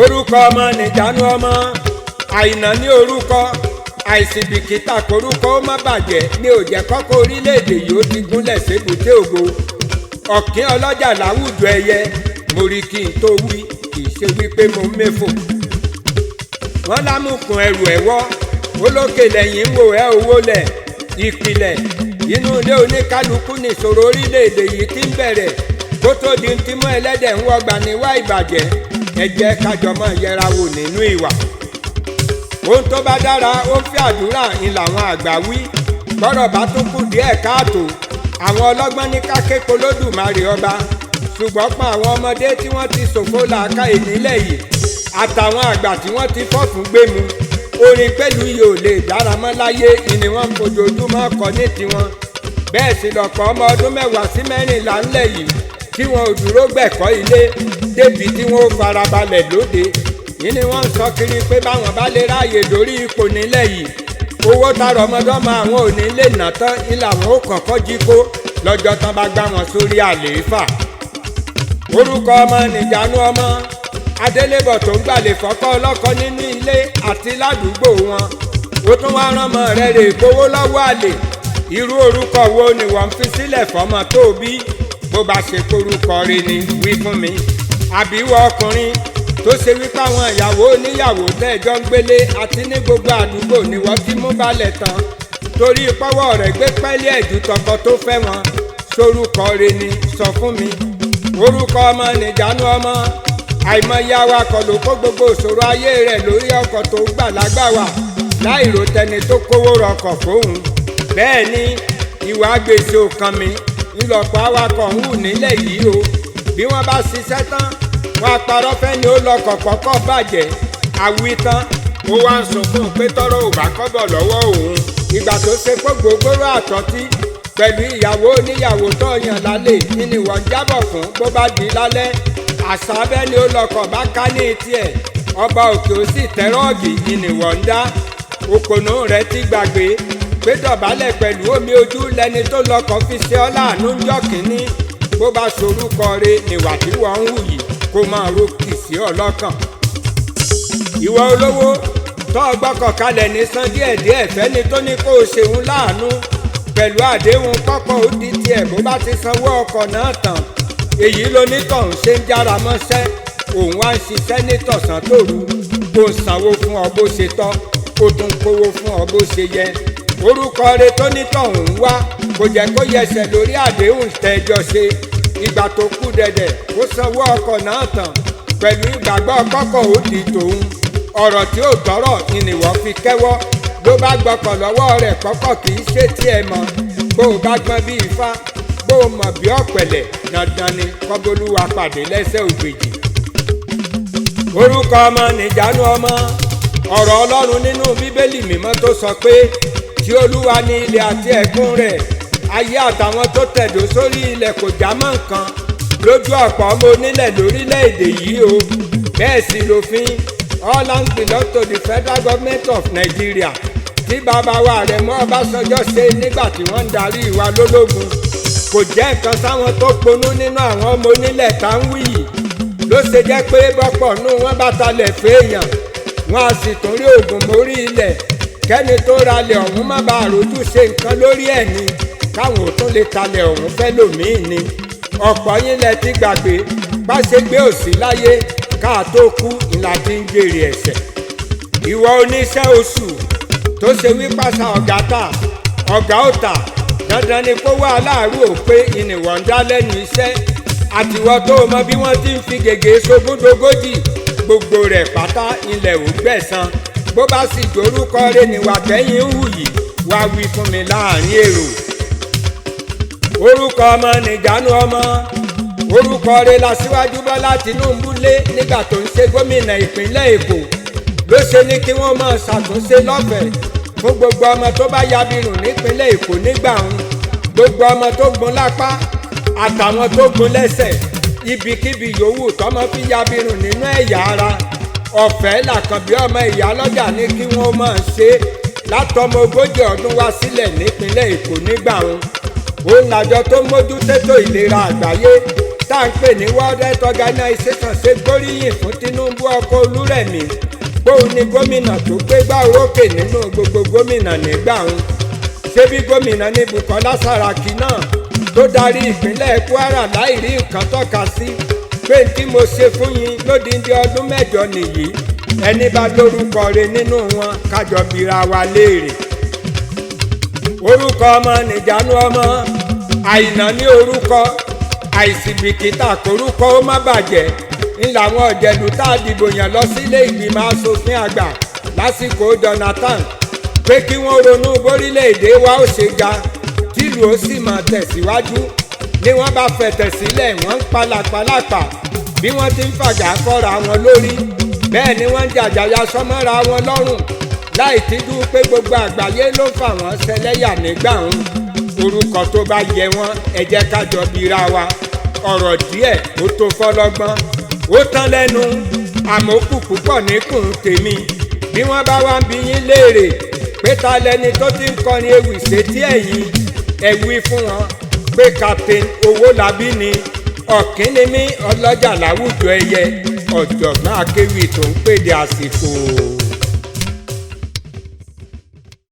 orúkọ ọmọ nìjánu ọmọ, àìná ní orúkọ, àìsìbìkítà korúkọ ó má bàjẹ́ ní òjẹ́ kọ́kọ́ orílẹ̀-èdè yìí ó ti gúnlẹ̀ sébùté ògo. Ọ̀kín ọlọ́jà láwùjọ ẹyẹ, mo rí kí n tó wí, kì í ṣe wípé mo ń méfò. Wọ́n lámùkùn ẹrù ẹ̀wọ́, olókè lẹ́yìn ń wò ẹ́ owó lẹ̀. Ìpìlẹ̀ inú ilé oníkálukú nìṣòro orílẹ̀-èdè yìí ti ń bẹ̀rẹ̀, kó tó di ti mọ́ ẹlẹ́dẹ̀ ń wọgbà níwá ìbàjẹ́. Ẹ jẹ́ kájọ máa yẹra wò nínú ìwà. Ohun tó bá dára ó ń fi àdúrà ń làwọn àgbà wí. Bọ́rọ̀ bá tún kù díẹ̀ káàtó, àwọn ọlọ́gbọ́n ní ká ké polódùmarè ọba. Ṣùgbọ́n pa àwọn ọmọdé tí wọ́n ti ṣòfò làákàyè nílẹ̀ yìí àtàwọn àgbà tí wọ́n ti fọ́fun gbé mu. Orin pẹ̀lú yìí ò lè dára mọ́ láyé ni wọ́n ń fojoojúmọ́ kọ ní tiwọn. Bẹ́ẹ̀ sì lọ̀pọ̀ ọmọ ọdún 10 sí 14 ńlẹ̀ yìí tí wọn ò dúró gbẹ̀kọ́ ilé débi tí wọ́n ó farabalẹ̀ lóde. Yìí ni wọ́n ń sọ kiri pé báwọn bá lè ráàyè dórí ipò nílẹ̀ yìí, owó tààrọ̀ ọmọdọ́mọ àwọn ò ní lè ná tán ilà wọn ó kọ̀ọ̀kọ́ jí kó lọ́jọ́ tán bá gbá wọn sórí àlééfà. Orúkọ ọmọ nìjánu ọmọ, adélébọ̀ tó ń gbàlè fọ́kọ́ ọlọ́kọ nínú ilé àti ládùúgbò wọn. Ó tún wá rán ọmọ rẹ̀ rè gbowó lọ́wọ́ àlè. Irú orúkọ wo ni wọ́n fi sílẹ̀ fọ́mọ tó bí? Bó bá ṣe korúkọ rẹ̀ ni wí fún mi. Àbíwọ ọkùnrin tó ṣe wípé àwọn ìyàwó oníyàwó tẹ́jọ́ ń gbélé àti ní gbogbo àdúgbò ni wọ́n ti mú balẹ̀ tán torí pọ́wọ́ rẹ̀ gbé pẹ́lí ẹ̀jú tọkọ tó fẹ́ wọn. Sorúkọ rẹ̀ ni sọ fún mi. Orúkọ ọmọ nìjánu ọmọ, àìmọye awakọ̀ ló kó gbogbo ìṣòro ayé rẹ̀ lórí ọkọ̀ tó gbà lágbàwà láìrò tẹni tó kówó rọkọ̀ fóun. Bẹ́ẹ̀ ni ìwà gbèsè òkan mi ńlọ́pọ̀ awakọ̀ ń hù nílẹ̀ yìí o. Bí wọ́n bá ṣiṣẹ́ tán, wọ́n aparọ́ fẹ́ ni ó lọkọ̀ kọ́kọ́ bàjẹ́. Àwí tán ó wá ń sọ fún un pé tọ́rọ̀ ò bá kọ́bọ̀ lọ́wọ́ òun. Ìgbà tó ṣe pé gbogbooro àtọ́tí pẹ̀lú ìyàwó oníyàwó tó yàn lálẹ́ ni wọ́n jábọ̀ fún bó bá di lálẹ́. Àṣà abẹ́ ni ó lọkọ̀ bá ká ní tiẹ̀, ọba òkè ó sì tẹ́rọ̀ọ̀gì ni wọ́n ń dá. Òpònú rẹ̀ ti gbàgbé pé dọ̀bálẹ̀ pẹ̀lú omi ojú lẹni tó lọkọ̀ fi ṣe ọ́ láàánú ńjọ́ kìíní. Bó bá sorúkọ rẹ̀ níwà tí wọ́n ń hù yìí kó máa rókì sí ọlọ́kàn. Ìwọ olówó tó gbọ́kọ̀ kalẹ̀ ní san díẹ̀díẹ̀ fẹ́ni tó ní kó o ṣeun láàánú pẹ̀lú àdéhùn kọ́kọ́ ó di tiẹ̀ bó bá ti sanwó ọkọ̀ náà tán. Èyí lonítọ̀hún ṣe ń jára mọ́ṣẹ́, òun wá ń ṣiṣẹ́ nítọ̀sán tòru. Kò sanwó fún ọ bó ṣe tọ́, kó tún kówó fún ọ bó ṣe yẹ. Orúkọ rẹ̀ tó nítọ̀hún ń wá kò jẹ́ kó yẹsẹ̀ lórí àdéhùn tẹ́jọ́ ṣe. Ìgbà tó kú dẹ̀dẹ̀ kó sanwó ọkọ̀ náà tán pẹ̀lú ìgbàgbọ́ kọ́kọ́ ó di tòun. Ọ̀rọ̀ tí ò tọ́rọ̀ ni wọ́n fi kẹ́wọ́. Ló bá gbọ́kọ̀ lọ́wọ́ rẹ̀ kọ́kọ́ kì í ṣe tiẹ̀ mọ́. Bó o bá gbọ́n bí ifá, bó o mọ̀ bí ọ̀pẹ̀lẹ̀, dandan ni kọ́bólúwa pàdé lẹ́sẹ̀ ògbèjì. Orúkọ ọmọ nìjánu ọmọ, ọ̀rọ̀ Ọlọ́run nínú Bíbélì mímọ́ tó sọ pé tí Olúwa ní ilẹ̀ àti ẹ̀kún rẹ̀, ayé àtàwọn tó tẹ̀dó sórí ilẹ̀ kò já mọ́ nǹkan lójú ọ̀pọ̀ ọmọ onílẹ̀ lórílẹ̀‐èdè yìí o. Bẹ́ẹ̀ sì lófin all lands belong to the federal government of Nigeria tí bàbá wa Àrẹ̀mú Ọbásanjọ́ ṣe nígbà tí wọ́n ń darí wa lólógun. Kò jẹ́ nǹkan sáwọn tó ponú nínú àwọn ọmọ onílẹ̀ tá ń wí yìí. Ló ṣe jẹ́ pé bọ́pọ̀ nú wọn bá talẹ̀ fèèyàn, wọn a sì tún rí oògùn mórí ilẹ̀ kẹ́ni tó ralẹ̀ ọ̀hún má bàa rojú ṣe nǹkan lórí ẹ̀ ni káwọn ò tún lè talẹ̀ ọ̀hún fẹ́ lòmíì ni. Ọ̀pọ̀ yín lẹ ti gbàgbé pàṣẹgbé òsì láyé káà tó kú ìlà tí ń jèrè ẹ̀ṣẹ̀. Ìwọ oníṣẹ́ oṣù tó ṣe wípàṣà ọ̀gá tà ọ̀gá ò tà, dandan ni kó wá aláàrú ò pé ìnìwọ̀n ń dá lẹ́nu iṣẹ́. Àtiwọ́ tó mọ bí wọ́n ti ń fi gègé sógúndogójì, gbogbo rẹ̀ pátá ilẹ̀ ò gbẹ̀san. Bó bá sì dorúkọ rẹ̀ níwà tẹ́yìn ń hù yìí, wá wí fún mi láàrin èrò. Orúkọ ọmọ nìjánu ọmọ, orúkọ rẹ̀ l'Aṣíwájú Bọ́lá Tinubu lé nígbà tó ń ṣe gómìnà ìpínlẹ̀ Èkó. Ló ṣe ní kí wọ́n máa ṣàtúnṣe lọ́fẹ̀ẹ́ fún gbogbo ọmọ tó bá yabirùn nípínlẹ̀ Èkó nígbà òun. Gbogbo ọmọ tó gún lápá àtàwọn tó gún lẹ́sẹ̀, ibikíbi yòówù tọ́mọ fi yabirùn nínú ẹ̀yà ara, ọ̀fẹ́ làkànbí ọmọ ìyálọ́jà ní kí wọ́n máa ṣe látọmọ 40 ọdún wá sílẹ̀ nípínlẹ̀ Èkó nígbà òun. Òun làjọ tó mójútó ìlera àgbáyé tá à ń pè ní World Health Organization ṣe gbóríyìn fún Tinubu ọkọ Olúrẹ̀mí bóun ni gómìnà tó gbégbá orókè nínú gbogbo gómìnà nígbà òun. ṣé bí gómìnà ní Bùkọ́lá Sàràkí náà tó darí ìpínlẹ̀ Kwara láì rí nǹkan tọ́ka sí pé tí mo ṣe fún yín lódindi ọdún mẹ́jọ nìyí, ẹni bá lórúkọ rẹ̀ nínú wọn kájọ bira wa léèrè. Orúkọ ọmọ nìjánu ọmọ, àìná ní orúkọ, àìsìbìkítà kórúkọ ó má bàjẹ́ ńlá àwọn ọ̀jẹ̀lú tá a dìbò yàn lọ sílé ìgbìmọ̀ asòfin àgbà lásìkò Jonathan pé kí wọ́n ronú bórílẹ̀-èdè wa ó ṣe ga tìlú ó sì máa tẹ̀síwájú ni wọ́n bá fẹ̀tẹ̀ sílẹ̀ wọ́n ń palàpalàpà bí wọ́n ti ń fàjà kọ́ra wọn lórí bẹ́ẹ̀ ni wọ́n ń jàjàyà sọ́mọ́ra wọn lọ́rùn láì tijú pé gbogbo àgbáyé ló ń fà wọ́n ṣẹlẹ́yà nígbà ń. Orúkọ tó bá yẹ wọ́n ẹ jẹ́ ká jọ bira wa, ọ̀rọ̀ díẹ̀ ó tó fọlọ́gbọ́n ó tán lẹ́nu àmókù púpọ̀ níkùn tèmi. Bí wọ́n bá wá ń bi yín léèrè pé ta lẹni tó ti ń kọrin ewì sétí ẹ̀yìn ẹ wí fún wọn pé Captain Owolabi ni Okin Oloja láwùjọ ẹyẹ, ọ̀jọ̀gbọ́n Akewi tó ń pèdè àsìkò.